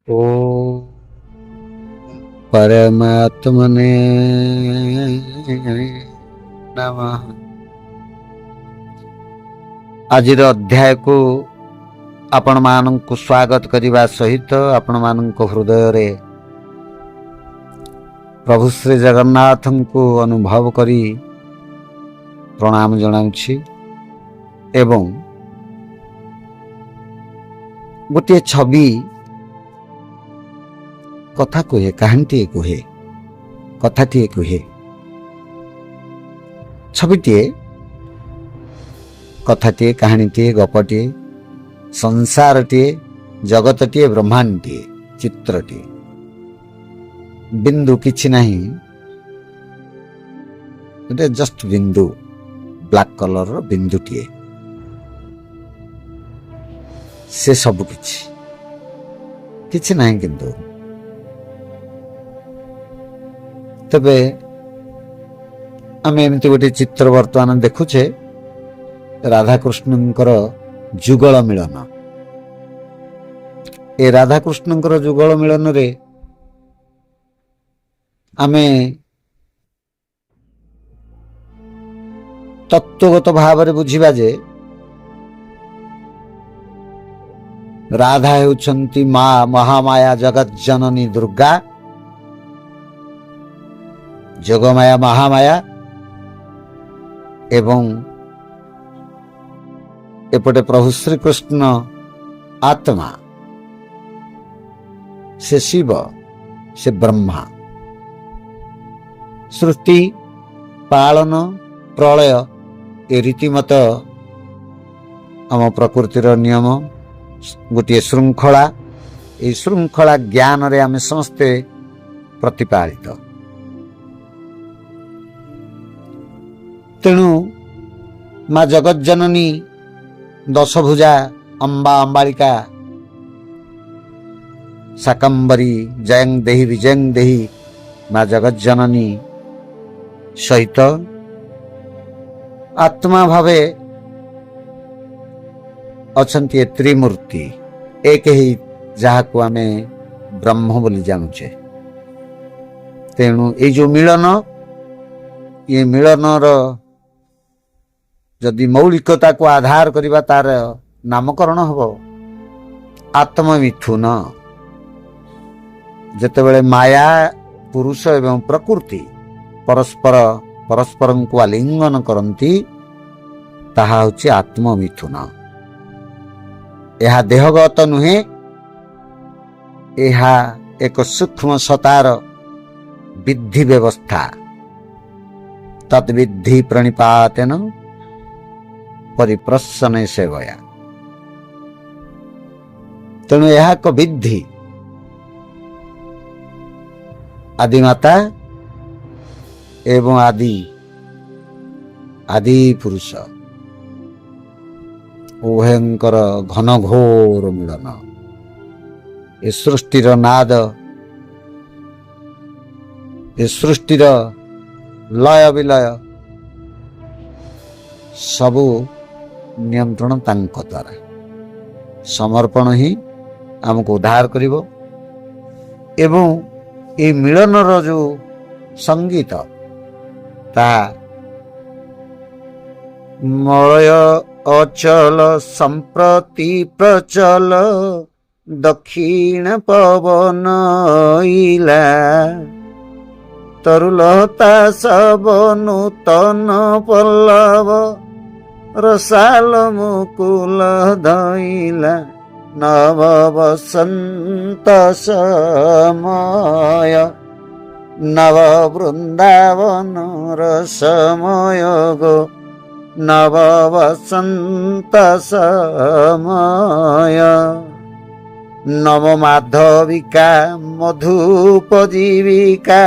ଓ ପରମାତ୍ମନେ ନମଃ। ଆଜିର ଅଧ୍ୟାୟକୁ ଆପଣମାନଙ୍କୁ ସ୍ୱାଗତ କରିବା ସହିତ ଆପଣମାନଙ୍କ ହୃଦୟରେ ପ୍ରଭୁ ଶ୍ରୀ ଜଗନ୍ନାଥଙ୍କୁ ଅନୁଭବ କରି ପ୍ରଣାମ ଜଣାଉଛି ଏବଂ ଗୋଟିଏ ଛବି କଥା କୁହେ, କାହାଣୀଟିଏ କୁହେ, କଥାଟିଏ କୁହେ। ଛବିଟିଏ, କଥାଟିଏ, କାହାଣୀଟିଏ, ଗପଟିଏ, ସଂସାରଟିଏ, ଜଗତଟିଏ, ବ୍ରହ୍ମାଣ୍ଡଟିଏ, ଚିତ୍ରଟିଏ। ବିନ୍ଦୁ କିଛି ନାହିଁ, ଗୋଟେ ଜଷ୍ଟ ବିନ୍ଦୁ, ବ୍ଲାକ୍ କଲରର ବିନ୍ଦୁଟିଏ। ସେ ସବୁ କିଛି ନାହିଁ କିନ୍ତୁ। ତେବେ ଆମେ ଏମିତି ଗୋଟେ ଚିତ୍ର ବର୍ତ୍ତମାନ ଦେଖୁଛେ, ରାଧାକୃଷ୍ଣଙ୍କର ଯୁଗଳ ମିଳନ। ଏ ରାଧାକୃଷ୍ଣଙ୍କର ଯୁଗଳ ମିଳନରେ ଆମେ ତତ୍ତ୍ୱଗତ ଭାବରେ ବୁଝିବା ଯେ ରାଧା ହେଉଛନ୍ତି ମା ମହାମାୟା ଜଗଜ୍ଜନନୀ ଦୁର୍ଗା, ଯୋଗମାୟା ମହାମାୟା, ଏବଂ ଏପଟେ ପ୍ରଭୁ ଶ୍ରୀକୃଷ୍ଣ ଆତ୍ମା, ସେ ଶିବ, ସେ ବ୍ରହ୍ମା। ସୃଷ୍ଟି, ପାଳନ, ପ୍ରଳୟ ଏ ରୀତିମତ ଆମ ପ୍ରକୃତିର ନିୟମ, ଗୋଟିଏ ଶୃଙ୍ଖଳା। ଏହି ଶୃଙ୍ଖଳା ଜ୍ଞାନରେ ଆମେ ସମସ୍ତେ ପ୍ରତିପାଳିତ। ତେଣୁ ମା ଜଗଜ୍ଜନନୀ, ଦଶଭୁଜା ଅମ୍ବା ଅମ୍ବାଳିକା, ଶାକମ୍ବରୀ, ଜୟଂ ଦେହି ବିଜୟଂ ଦେହି ମା ଜଗଜ୍ଜନନୀ ସହିତ ଆତ୍ମା ଭାବେ ଅଛନ୍ତି ଏ ତ୍ରିମୂର୍ତ୍ତି, ଏକ ହିଁ, ଯାହାକୁ ଆମେ ବ୍ରହ୍ମ ବୋଲି ଜାଣୁଛେ। ତେଣୁ ଏଇ ଯୋଉ ମିଳନ, ଏ ମିଳନର ଯଦି ମୌଳିକତାକୁ ଆଧାର କରିବା, ତାର ନାମକରଣ ହବ ଆତ୍ମମିଥୁନ। ଯେତେବେଳେ ମାୟା, ପୁରୁଷ ଏବଂ ପ୍ରକୃତି ପରସ୍ପରଙ୍କୁ ଆଲିଙ୍ଗନ କରନ୍ତି, ତାହା ହେଉଛି ଆତ୍ମମିଥୁନ। ଏହା ଦେହଗତ ନୁହେଁ, ଏହା ଏକ ସୂକ୍ଷ୍ମ ସତାର ବିଧି ବ୍ୟବସ୍ଥା। ତଦ୍ବିଧି ପ୍ରଣିପାତେନ ପରିପ୍ରସନେ ସେବୟା। ତେଣୁ ଏହା ଏକ ବିଧି। ଆଦିମାତା ଏବଂ ଆଦି ପୁରୁଷ ଉଭୟଙ୍କର ଘନ ଘୋର ମିଳନ। ଏ ସୃଷ୍ଟିର ନାଦ, ଏ ସୃଷ୍ଟିର ଲୟ ବିଲୟ ସବୁ ନିୟନ୍ତ୍ରଣ ତାଙ୍କ ଦ୍ୱାରା। ସମର୍ପଣ ହିଁ ଆମକୁ ଉଦ୍ଧାର କରିବ। ଏବଂ এই ମିଳନର ଯୋଉ ସଙ୍ଗୀତ, ତାହା ମଳୟ ଅଚଳ ସମ୍ପ୍ରତି ପ୍ରଚଳ ଦକ୍ଷିଣ ପବନ ଇଲା, ତରୁଲତା ସବ ନୂତନ ପଲ୍ଲବ ରସାଲ ମୁକୁଲ ଧଇଲା, ନବ ବସନ୍ତ ସମୟ ନବ ବୃନ୍ଦାବନର ସମୟ ଗো, ନବ ବସନ୍ତ ସମୟ। ନବ ମାଧବିକା ମଧୁପଜୀବିକା,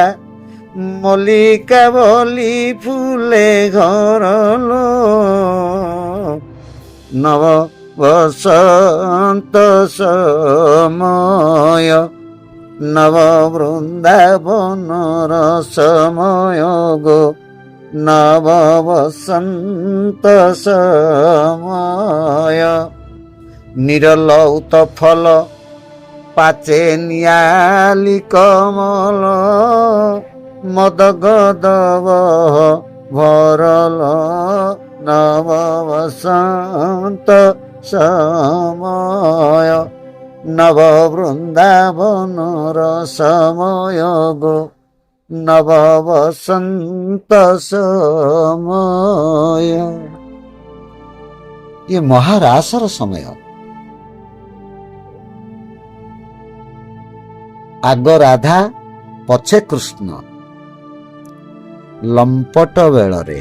ମଲ୍ଲିକା ବୋଲି ফুলে ঘরলো, নব বসন্ত সময় নব বৃন্দাবনর সময় গো, নব বসন্ত সময়। নিরলৌত ফল ପାଚେ ନିଆଲି କମଳ ମଦ ଗଦବ ଭରଲ ନବ ବସନ୍ତ ସମୟ ନବ ବୃନ୍ଦାବନର ସମୟ ଗো ନବ ବସନ୍ତ ସମୟ। ये ମହାରାସର ସମୟ। ଆଗ ରାଧା ପଛେ କୃଷ୍ଣ ଲମ୍ପଟ ବେଳରେ।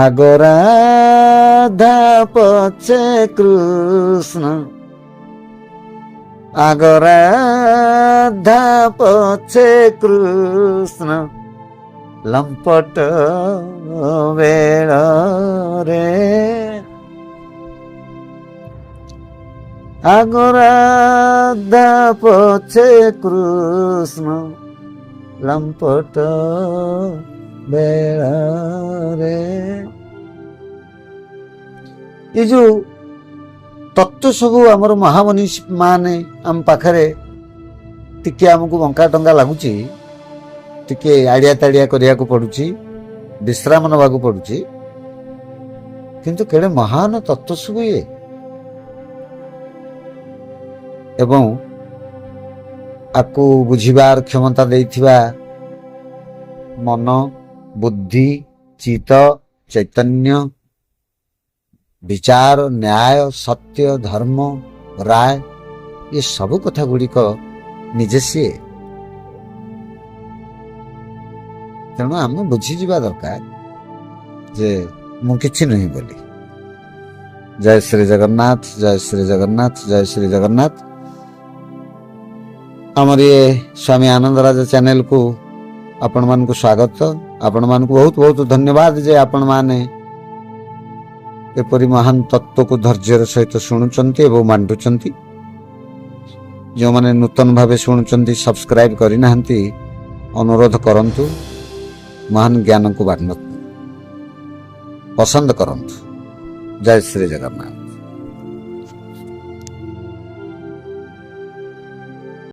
ଆଗ ରାଧା ପଛେ କୃଷ୍ଣ ଆଗ ରାଧା ପଛେ କୃଷ୍ଣ ଲମ୍ପଟ ବେଳରେ। ଆଗ ରାଧା ପଛେ କୃଷ୍ଣ ଲମ୍ପଟ ବେଳରେ। ଏ ଯୋଉ ତତ୍ଵ ସବୁ ଆମର ମହାମନୀଷୀ ମାନେ ଆମ ପାଖରେ ଟିକେ ଆମକୁ ବଙ୍କା ଟଙ୍କା ଲାଗୁଛି, ଟିକେ ଆଡ଼ିଆ ତାଡ଼ିଆ କରିବାକୁ ପଡୁଛି, ବିଶ୍ରାମ ନେବାକୁ ପଡୁଛି, କିନ୍ତୁ କେଡ଼େ ମହାନ ତତ୍ଵ ସବୁ ଇଏ। ଏବଂ ଆକୁ ବୁଝିବାର କ୍ଷମତା ଦେଇଥିବା ମନ, ବୁଦ୍ଧି, ଚିତ୍ତ, ଚୈତନ୍ୟ, ବିଚାର, ନ୍ୟାୟ, ସତ୍ୟ, ଧର୍ମ, ରାୟ, ଏ ସବୁ କଥା ଗୁଡ଼ିକ ନିଜେ ସିଏ। ତେଣୁ ଆମେ ବୁଝିଯିବା ଦରକାର ଯେ ମୁଁ କିଛି ନୁହେଁ ବୋଲି। ଜୟ ଶ୍ରୀ ଜଗନ୍ନାଥ, ଜୟ ଶ୍ରୀ ଜଗନ୍ନାଥ, ଜୟ ଶ୍ରୀ ଜଗନ୍ନାଥ। ଆମର ଇଏ ସ୍ୱାମୀ ଆନନ୍ଦରାଜ ଚ୍ୟାନେଲକୁ ଆପଣମାନଙ୍କୁ ସ୍ୱାଗତ। ଆପଣମାନଙ୍କୁ ବହୁତ ବହୁତ ଧନ୍ୟବାଦ ଯେ ଆପଣମାନେ ଏପରି ମହାନ ତତ୍ଵକୁ ଧୈର୍ଯ୍ୟର ସହିତ ଶୁଣୁଛନ୍ତି ଏବଂ ବାଣ୍ଟୁଛନ୍ତି। ଯେଉଁମାନେ ନୂତନ ଭାବେ ଶୁଣୁଛନ୍ତି, ସବସ୍କ୍ରାଇବ କରିନାହାନ୍ତି, ଅନୁରୋଧ କରନ୍ତୁ, ମହାନ ଜ୍ଞାନକୁ ବାଣ୍ଟନ୍ତୁ, ପସନ୍ଦ କରନ୍ତୁ। ଜୟ ଶ୍ରୀ ଜଗନ୍ନାଥ।